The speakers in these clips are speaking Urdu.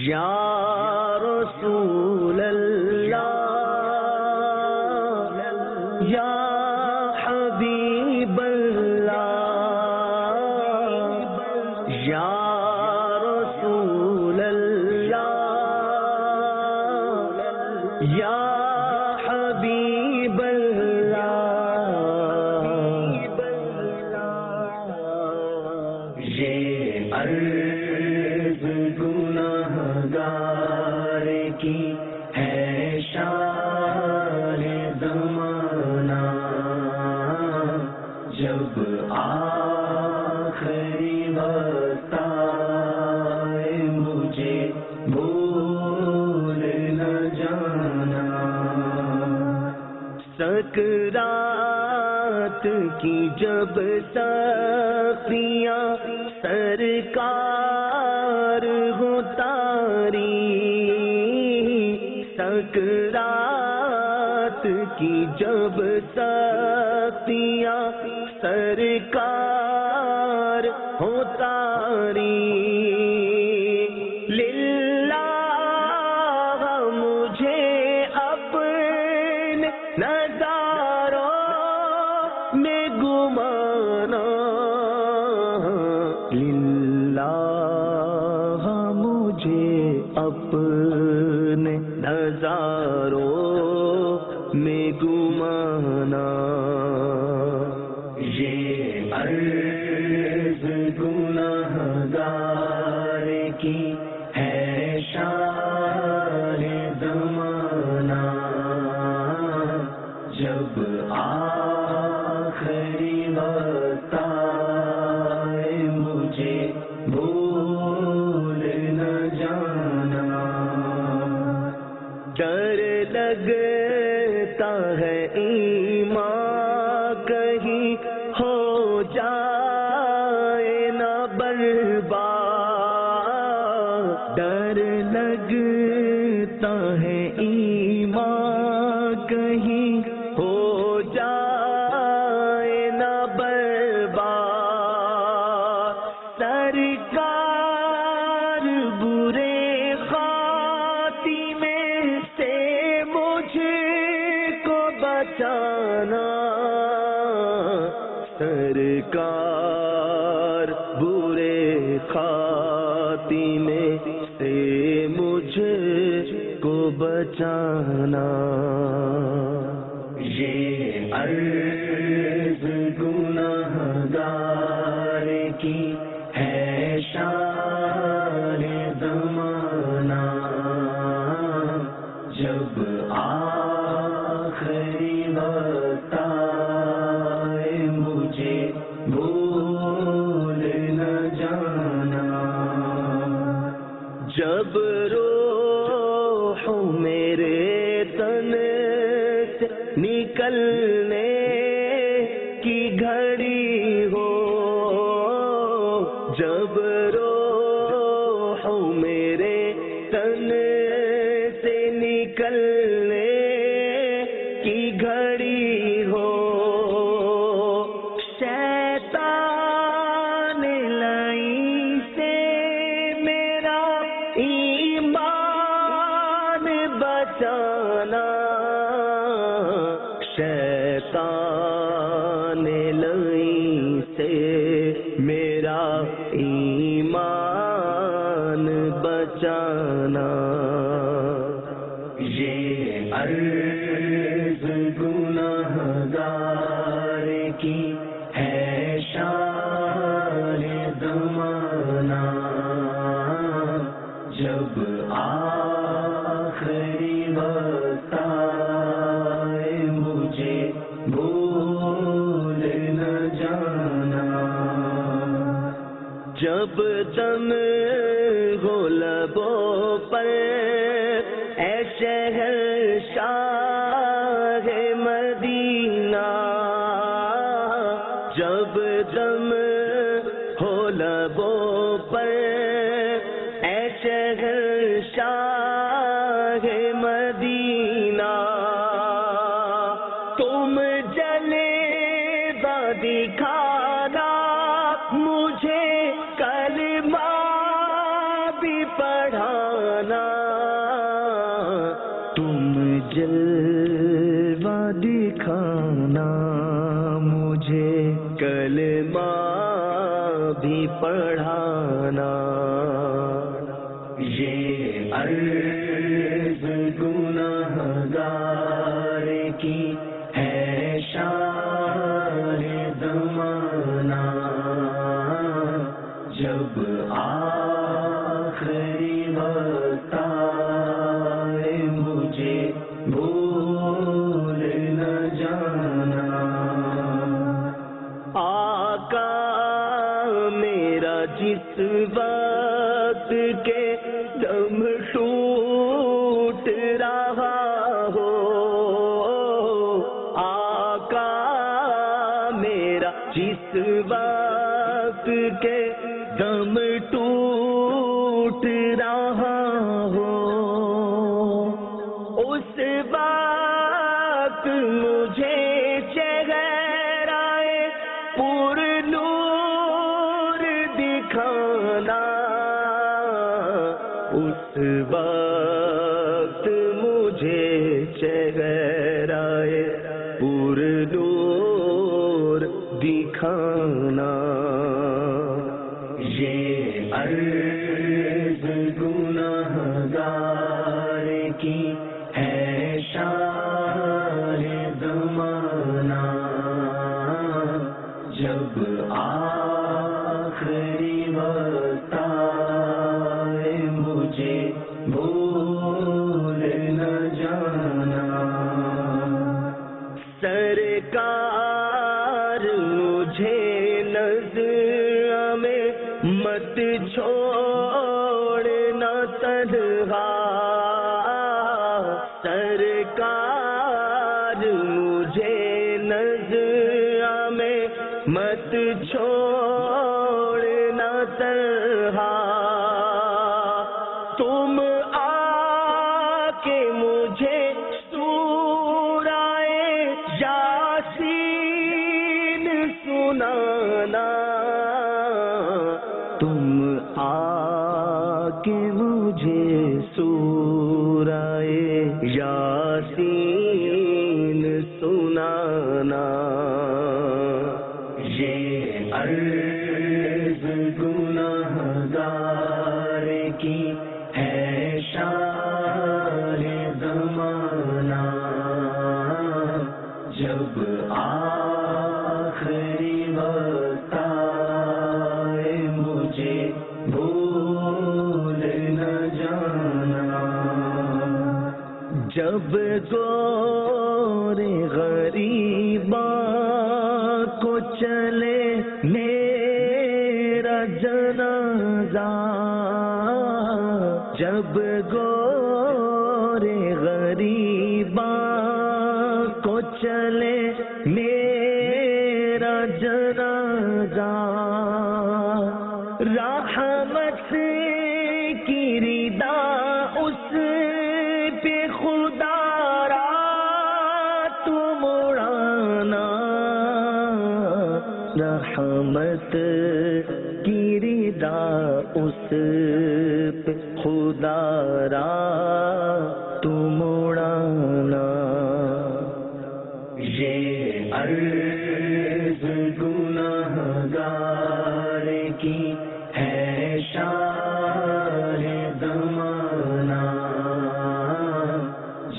یا رسول اللہ یا حبیب اللہ یا رسول اللہ یا حبیب اللہ یہ عرض گناہگار کی ہے شان زمانہ جب آخری وقت آئے مجھے بھول نہ جانا سکرات کی جب سفیاں سرکار ہو تاری سکرات کی جب سفیاں سرکار ہو تاری للہ مجھے اپنے نظاروں میں گمانا للہ مجھے اپنے نظاروں میں گمانا یہ عرض گناہگار کی ہے شان زمانہ جب آخری وقت آئے مجھے بھول نہ جانا ڈر لگتا ہے ایمان کہیں ہو جائے نہ برباد ڈر لگتا ہے ایمان کہیں ہو جائے نہ برباد سرکار برے خاتمے سے مجھ کو بچانا سرکار برے خاتمے سے مجھ کو بچانا یہ عرض گناہگار کی ہے شان زمانہ جب آخری وقت آئے مجھے بھول نہ جانا جب روح میرے تن سے نکلنے کی گھڑی ہو جب روح میرے تن سے نکلنے کی گھڑی ہو شیطان لائی سے میرا ایمان بچانا شیطان لائی سے میرا ایمان بچانا یہ عرض گناہگار کی ہے شان زمانہ جب آخری وقت آئے مجھے بھول نہ جانا جب دم ہو لبوں پر اے شہنشاہ مدینہ جب دم ہو لبوں پر اے شہنشاہ مدینہ تم جلے دکھانا مجھے کلمہ بھی پڑھانا دکھانا تم جلوہ دکھانا مجھے کلمہ بھی پڑھانا یہ عرض گنہگار کی ہے شان زمانہ جب آخری وقت آئے مجھے بھول نہ جانا آقا میرا جس وقت کے دم ٹوٹ رہا ہو آقا میرا جس وقت کے دم ٹوٹ رہا ہو اس وقت مجھے چہرائے پر نور دکھانا اس وقت مجھے چہرائے پر نور دکھانا یہ عرض گنہگار کی ہے شان زمانہ جب آخری وقت آئے مجھے بھول نہ جانا سرکار مجھے نظر میں مت چھوڑنا تنہا سرکار مجھے نظر میں مت چھوڑنا تنہا تم آ کے مجھے سورہ یاسین سنانا تم آ کے مجھے سورہ یاسین سنانا یہ عرض گنہگار کی ہے شان زمانہ جب آخری وقت آئے مجھے بھول نہ جانا جب گور غریباں کو چلے میرا جنازہ جب گور غریباں کو چلے میرا جنازہ رحمت کی ردا اس پہ خدا را تم اڑانا رحمت کی ردا اس پہ خدا را تم اڑانا یہ عرض گنہگار کی ہے شان زمانہ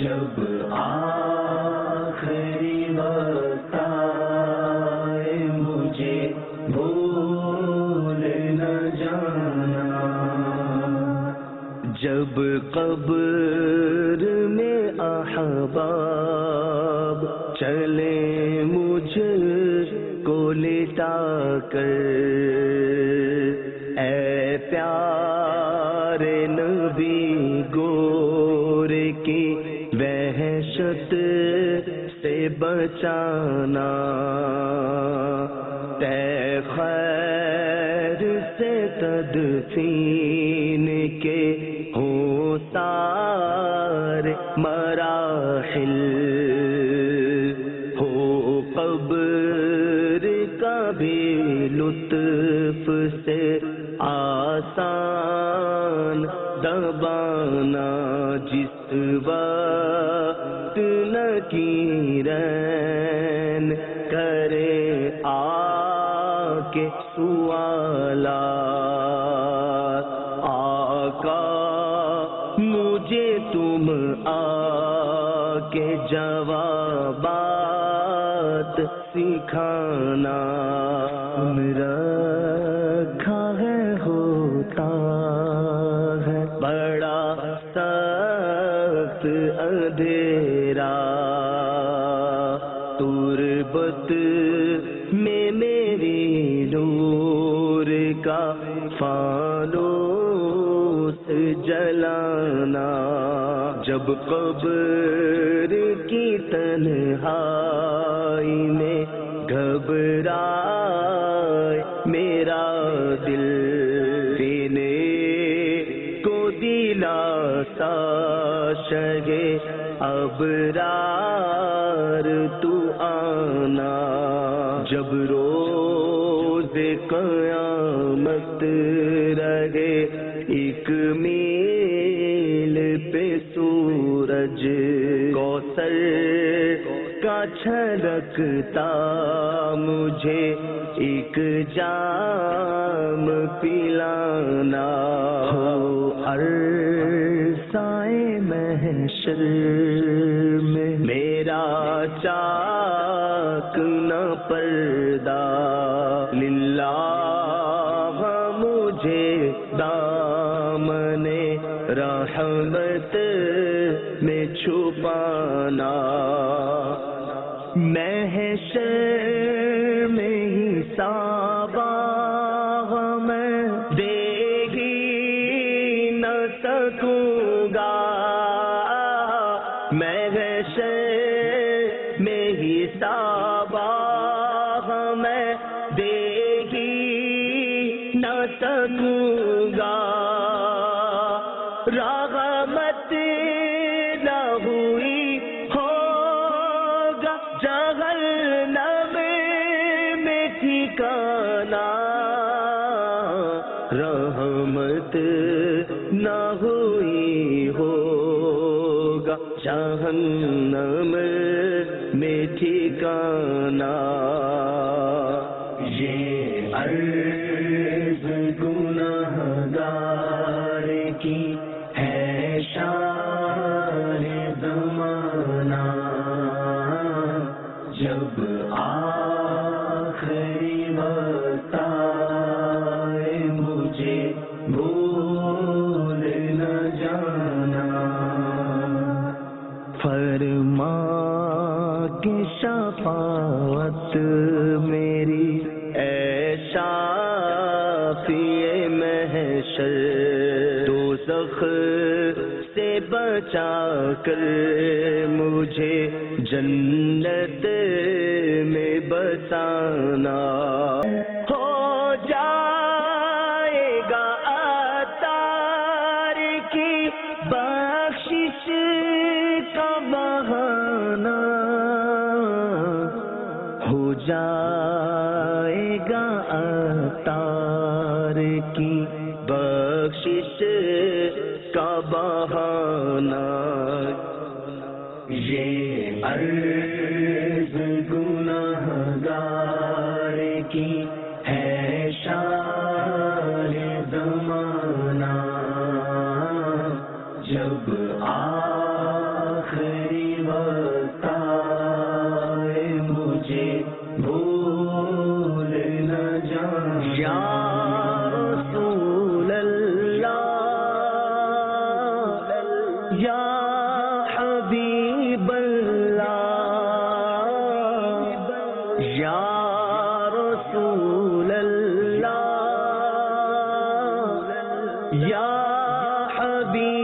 جب آخری وقت آئے مجھے بھول نہ جانا جب قبر میں احباب چلے مجھ کو لٹا کر اے پیارے نبی گور کی وحشت سے بچانا تے خیر سے تدفین کے ہو سارے مراحل ہو قبر کا بھی لطف سے آسان دبانا آنا جس وقت نکیرین کرے آ کے سوالات، آقا مجھے تم آ کے جوابات سکھانا، رکھا ہے ہوتا ہے بڑا سخت اندھیرا، تربت میں میری نور کا فانوس جلانا، جب قبر کی تنہائی میں گھبرائے میرا دل، دینے کو دلاسا شگے ابرار تو آنا، جب روز قیامت رہے ایک میل پہ سورج، کوثر کا چھلکتا مجھے ایک جام پلانا، ہو عرصۂ محشر میں میرا چاک نہ پردہ، للہ مجھے دامن رحمت میں چھپانا، محشر میں حساب میں دے ہی نہ سکوں گا، محشر میں حساب میں دے ہی نہ سکوں گا، رحمت نہ ہوئی ہوگا جہنم میں ٹھکانا، رحمت نہ ہوئی ہوگا جہنم میں ٹھکانا، یہ عرض گنہگار کی ہے شان زمانہ، جب آخری وقت آئے مجھے بھول نہ جانا، فرما کہ شفاعت میری اے شافی محشر، دوزخ سے بچا کر مجھے جنت میں بسانا، ہو جائے گا عطار کی بخشش کا بہانہ، ہو جائے گا عطار کی بخشش کا بہانہ، یہ عرض گنہگار کی ہے شان زمانہ، جب آخری وقت آئے مجھے بھول نہ جانا، یا رسول اللہ یا حبیب اللہ، یا رسول اللہ یا حبیب